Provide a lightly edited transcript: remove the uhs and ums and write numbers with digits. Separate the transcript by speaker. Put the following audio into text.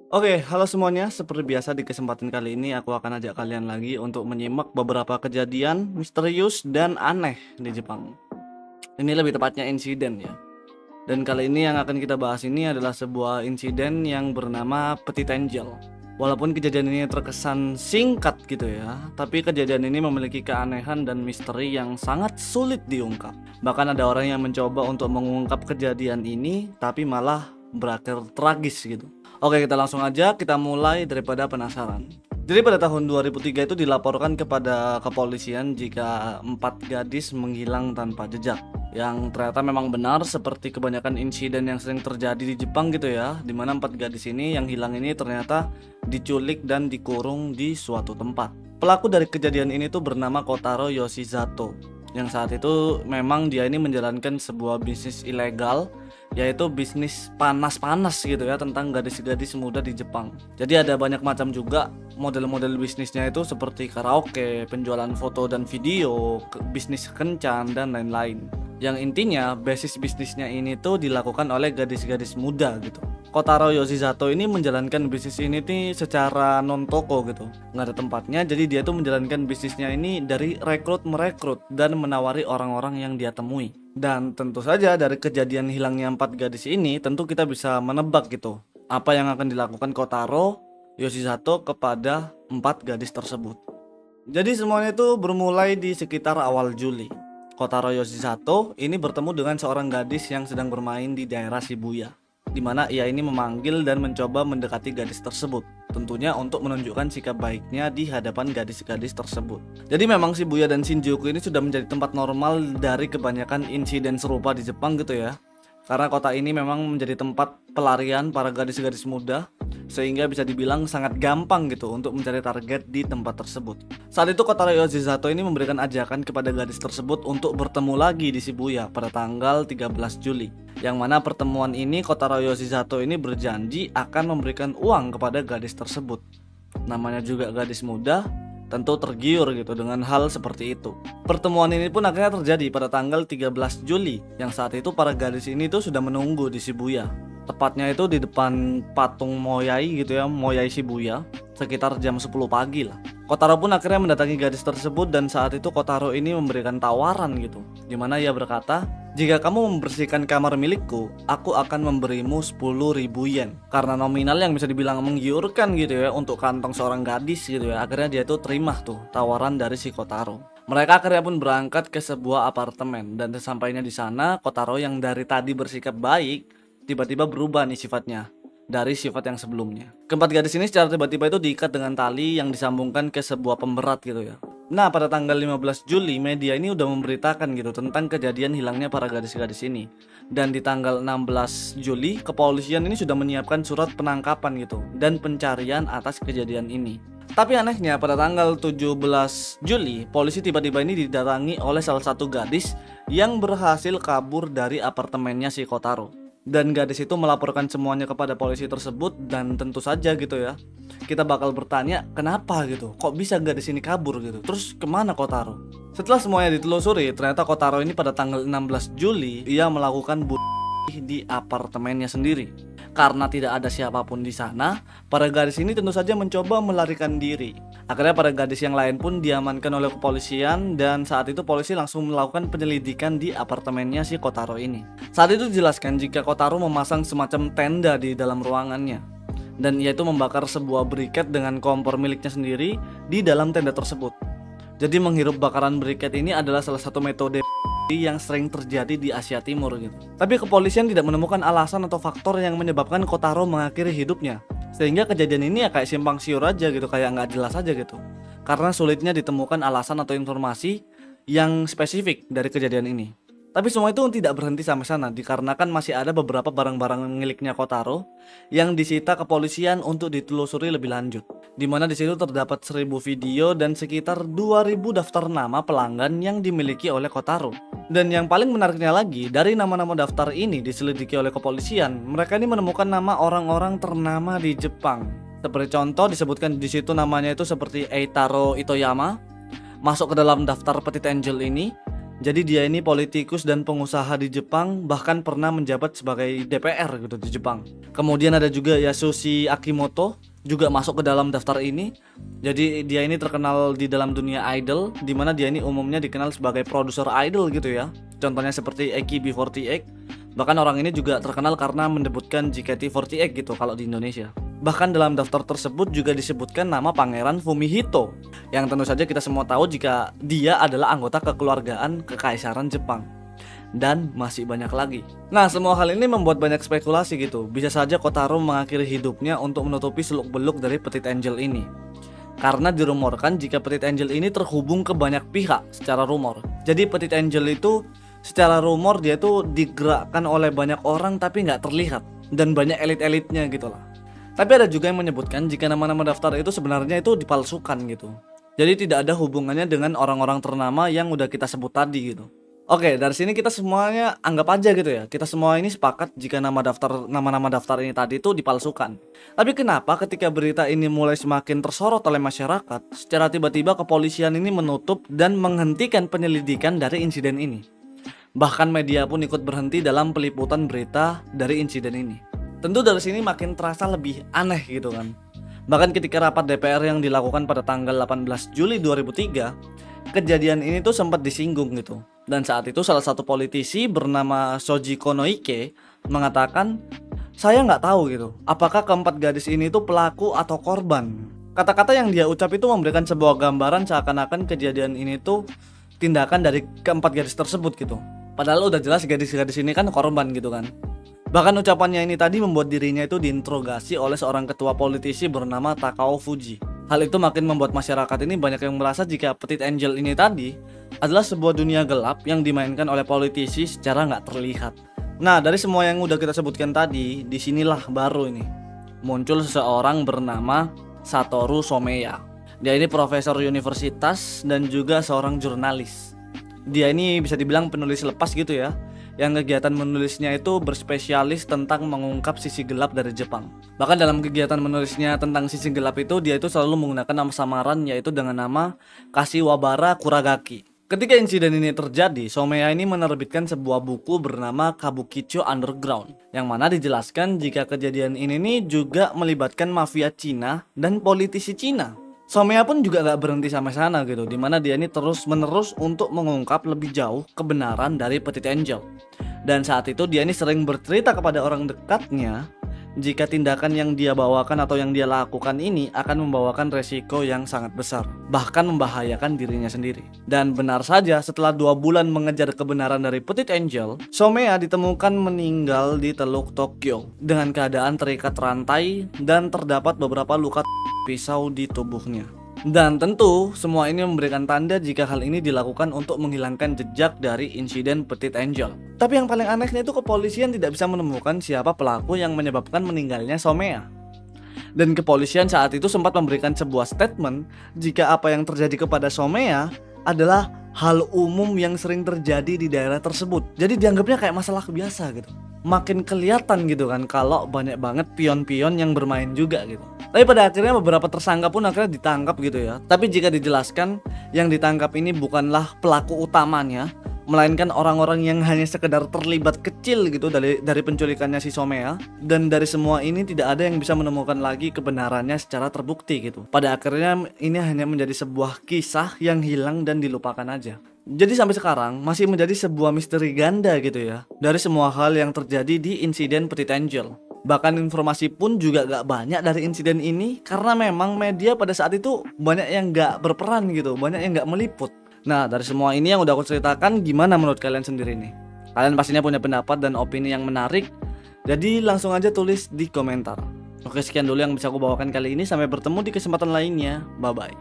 Speaker 1: Oke, halo semuanya. Seperti biasa di kesempatan kali ini aku akan ajak kalian lagi untuk menyimak beberapa kejadian misterius dan aneh di Jepang. Ini lebih tepatnya insiden ya. Dan kali ini yang akan kita bahas ini adalah sebuah insiden yang bernama Petit Angel. Walaupun kejadian ini terkesan singkat gitu ya, tapi kejadian ini memiliki keanehan dan misteri yang sangat sulit diungkap. Bahkan ada orang yang mencoba untuk mengungkap kejadian ini, tapi malah berakhir tragis gitu. Oke, kita langsung aja, kita mulai daripada penasaran. Jadi pada tahun 2003 itu dilaporkan kepada kepolisian jika 4 gadis menghilang tanpa jejak. Yang ternyata memang benar seperti kebanyakan insiden yang sering terjadi di Jepang gitu ya, dimana 4 gadis ini yang hilang ini ternyata diculik dan dikurung di suatu tempat. Pelaku dari kejadian ini tuh bernama Kotaro Yoshizato, yang saat itu memang dia ini menjalankan sebuah bisnis ilegal, yaitu bisnis panas-panas gitu ya, tentang gadis-gadis muda di Jepang. Jadi ada banyak macam juga model-model bisnisnya, itu seperti karaoke, penjualan foto dan video, bisnis kencan dan lain-lain. Yang intinya basis bisnisnya ini tuh dilakukan oleh gadis-gadis muda gitu. Kotaro Yoshizato ini menjalankan bisnis ini nih secara non toko gitu, nggak ada tempatnya. Jadi dia tuh menjalankan bisnisnya ini dari merekrut dan menawari orang-orang yang dia temui. Dan tentu saja dari kejadian hilangnya 4 gadis ini, tentu kita bisa menebak gitu apa yang akan dilakukan Kotaro Yoshizato kepada 4 gadis tersebut. Jadi semuanya itu bermulai di sekitar awal Juli. Kotaro Yoshizato ini bertemu dengan seorang gadis yang sedang bermain di daerah Shibuya, di mana ia ini memanggil dan mencoba mendekati gadis tersebut, tentunya untuk menunjukkan sikap baiknya di hadapan gadis-gadis tersebut. Jadi memang Shibuya dan Shinjuku ini sudah menjadi tempat normal dari kebanyakan insiden serupa di Jepang gitu ya. Karena kota ini memang menjadi tempat pelarian para gadis-gadis muda, sehingga bisa dibilang sangat gampang gitu untuk mencari target di tempat tersebut. Saat itu Kotaro Yoshizato ini memberikan ajakan kepada gadis tersebut untuk bertemu lagi di Shibuya pada tanggal 13 Juli. Yang mana pertemuan ini Kotaro Yoshizato ini berjanji akan memberikan uang kepada gadis tersebut. Namanya juga gadis muda, tentu tergiur gitu dengan hal seperti itu. Pertemuan ini pun akhirnya terjadi pada tanggal 13 Juli, yang saat itu para gadis ini tuh sudah menunggu di Shibuya. Tepatnya itu di depan patung Moyai gitu ya, Moyai Shibuya, sekitar jam 10 pagi lah. Kotaro pun akhirnya mendatangi gadis tersebut, dan saat itu Kotaro ini memberikan tawaran gitu, dimana ia berkata, "Jika kamu membersihkan kamar milikku, aku akan memberimu 10.000 yen." Karena nominal yang bisa dibilang menggiurkan gitu ya untuk kantong seorang gadis gitu ya, akhirnya dia tuh terima tuh tawaran dari si Kotaro. Mereka akhirnya pun berangkat ke sebuah apartemen, dan sesampainya di sana, Kotaro yang dari tadi bersikap baik tiba-tiba berubah nih sifatnya dari sifat yang sebelumnya. Keempat gadis ini secara tiba-tiba itu diikat dengan tali yang disambungkan ke sebuah pemberat gitu ya. Nah, pada tanggal 15 Juli media ini udah memberitakan gitu tentang kejadian hilangnya para gadis-gadis ini. Dan di tanggal 16 Juli kepolisian ini sudah menyiapkan surat penangkapan gitu dan pencarian atas kejadian ini. Tapi anehnya pada tanggal 17 Juli polisi tiba-tiba ini didatangi oleh salah satu gadis yang berhasil kabur dari apartemennya si Kotaro. Dan gadis itu melaporkan semuanya kepada polisi tersebut, dan tentu saja gitu ya, kita bakal bertanya kenapa gitu, kok bisa gadis ini kabur gitu, terus kemana Kotaro. Setelah semuanya ditelusuri, ternyata Kotaro ini pada tanggal 16 Juli ia melakukan di apartemennya sendiri. Karena tidak ada siapapun di sana, para gadis ini tentu saja mencoba melarikan diri. Akhirnya para gadis yang lain pun diamankan oleh kepolisian, dan saat itu polisi langsung melakukan penyelidikan di apartemennya si Kotaro ini. Saat itu dijelaskan jika Kotaro memasang semacam tenda di dalam ruangannya, dan ia itu membakar sebuah briket dengan kompor miliknya sendiri di dalam tenda tersebut. Jadi menghirup bakaran briket ini adalah salah satu metode yang sering terjadi di Asia Timur gitu. Tapi kepolisian tidak menemukan alasan atau faktor yang menyebabkan Kotaro mengakhiri hidupnya. Sehingga kejadian ini ya kayak simpang siur aja gitu, kayak nggak jelas aja gitu. Karena sulitnya ditemukan alasan atau informasi yang spesifik dari kejadian ini. Tapi semua itu tidak berhenti sampai sana, dikarenakan masih ada beberapa barang-barang miliknya Kotaro yang disita kepolisian untuk ditelusuri lebih lanjut. Dimana di situ terdapat 1.000 video dan sekitar 2.000 daftar nama pelanggan yang dimiliki oleh Kotaro. Dan yang paling menariknya lagi, dari nama-nama daftar ini diselidiki oleh kepolisian, mereka ini menemukan nama orang-orang ternama di Jepang. Seperti contoh disebutkan di situ namanya itu seperti Eitaro Itoyama masuk ke dalam daftar Petit Angel ini. Jadi dia ini politikus dan pengusaha di Jepang, bahkan pernah menjabat sebagai DPR gitu di Jepang. Kemudian ada juga Yasushi Akimoto, juga masuk ke dalam daftar ini. Jadi dia ini terkenal di dalam dunia idol, di mana dia ini umumnya dikenal sebagai produser idol gitu ya. Contohnya seperti AKB48. Bahkan orang ini juga terkenal karena mendebutkan JKT48 gitu kalau di Indonesia. Bahkan dalam daftar tersebut juga disebutkan nama Pangeran Fumihito, yang tentu saja kita semua tahu jika dia adalah anggota kekeluargaan Kekaisaran Jepang. Dan masih banyak lagi. Nah, semua hal ini membuat banyak spekulasi gitu. Bisa saja Kotaro mengakhiri hidupnya untuk menutupi seluk-beluk dari Petit Angel ini. Karena dirumorkan jika Petit Angel ini terhubung ke banyak pihak secara rumor. Jadi Petit Angel itu secara rumor dia tuh digerakkan oleh banyak orang tapi nggak terlihat. Dan banyak elit-elitnya gitu lah. Tapi ada juga yang menyebutkan jika nama-nama daftar itu sebenarnya itu dipalsukan gitu. Jadi tidak ada hubungannya dengan orang-orang ternama yang udah kita sebut tadi gitu. Oke, dari sini kita semuanya anggap aja gitu ya. Kita semua ini sepakat jika nama-nama daftar ini tadi itu dipalsukan. Tapi kenapa ketika berita ini mulai semakin tersorot oleh masyarakat, secara tiba-tiba kepolisian ini menutup dan menghentikan penyelidikan dari insiden ini. Bahkan media pun ikut berhenti dalam peliputan berita dari insiden ini. Tentu dari sini makin terasa lebih aneh gitu kan. Bahkan ketika rapat DPR yang dilakukan pada tanggal 18 Juli 2003, kejadian ini tuh sempat disinggung gitu. Dan saat itu salah satu politisi bernama Shoji Konoike mengatakan, saya nggak tahu gitu, apakah keempat gadis ini tuh pelaku atau korban. Kata-kata yang dia ucap itu memberikan sebuah gambaran seakan-akan kejadian ini tuh tindakan dari keempat gadis tersebut gitu. Padahal udah jelas gadis-gadis ini kan korban gitu kan. Bahkan ucapannya ini tadi membuat dirinya itu diinterogasi oleh seorang ketua politisi bernama Takao Fuji. Hal itu makin membuat masyarakat ini banyak yang merasa jika Petit Angel ini tadi adalah sebuah dunia gelap yang dimainkan oleh politisi secara nggak terlihat. Nah, dari semua yang udah kita sebutkan tadi, disinilah baru ini muncul seseorang bernama Satoru Someya. Dia ini profesor universitas dan juga seorang jurnalis. Dia ini bisa dibilang penulis lepas gitu ya, yang kegiatan menulisnya itu berspesialis tentang mengungkap sisi gelap dari Jepang. Bahkan dalam kegiatan menulisnya tentang sisi gelap itu, dia itu selalu menggunakan nama samaran yaitu dengan nama Kashiwabara Kuragaki. Ketika insiden ini terjadi, Someya ini menerbitkan sebuah buku bernama Kabukicho Underground, yang mana dijelaskan jika kejadian ini nih juga melibatkan mafia Cina dan politisi Cina. Someya pun juga gak berhenti sampai sana gitu, dimana dia ini terus menerus untuk mengungkap lebih jauh kebenaran dari Petit Angel. Dan saat itu dia ini sering bercerita kepada orang dekatnya jika tindakan yang dia bawakan atau yang dia lakukan ini akan membawakan resiko yang sangat besar, bahkan membahayakan dirinya sendiri. Dan benar saja, setelah 2 bulan mengejar kebenaran dari Petit Angel, Someya ditemukan meninggal di Teluk Tokyo dengan keadaan terikat rantai dan terdapat beberapa luka pisau di tubuhnya. Dan tentu semua ini memberikan tanda jika hal ini dilakukan untuk menghilangkan jejak dari insiden Petit Angel. Tapi yang paling anehnya itu kepolisian tidak bisa menemukan siapa pelaku yang menyebabkan meninggalnya Someya. Dan kepolisian saat itu sempat memberikan sebuah statement jika apa yang terjadi kepada Someya adalah hal umum yang sering terjadi di daerah tersebut. Jadi dianggapnya kayak masalah biasa gitu. Makin kelihatan gitu kan kalau banyak banget pion-pion yang bermain juga gitu. Tapi pada akhirnya beberapa tersangka pun akhirnya ditangkap gitu ya. Tapi jika dijelaskan, yang ditangkap ini bukanlah pelaku utamanya, melainkan orang-orang yang hanya sekedar terlibat kecil gitu dari penculikannya si Someya. Dan dari semua ini tidak ada yang bisa menemukan lagi kebenarannya secara terbukti gitu. Pada akhirnya ini hanya menjadi sebuah kisah yang hilang dan dilupakan aja. Jadi sampai sekarang masih menjadi sebuah misteri ganda gitu ya, dari semua hal yang terjadi di insiden Petit Angel. Bahkan informasi pun juga gak banyak dari insiden ini, karena memang media pada saat itu banyak yang gak berperan gitu, banyak yang gak meliput. Nah, dari semua ini yang udah aku ceritakan, gimana menurut kalian sendiri nih? Kalian pastinya punya pendapat dan opini yang menarik, jadi langsung aja tulis di komentar. Oke, sekian dulu yang bisa aku bawakan kali ini, sampai bertemu di kesempatan lainnya, bye bye.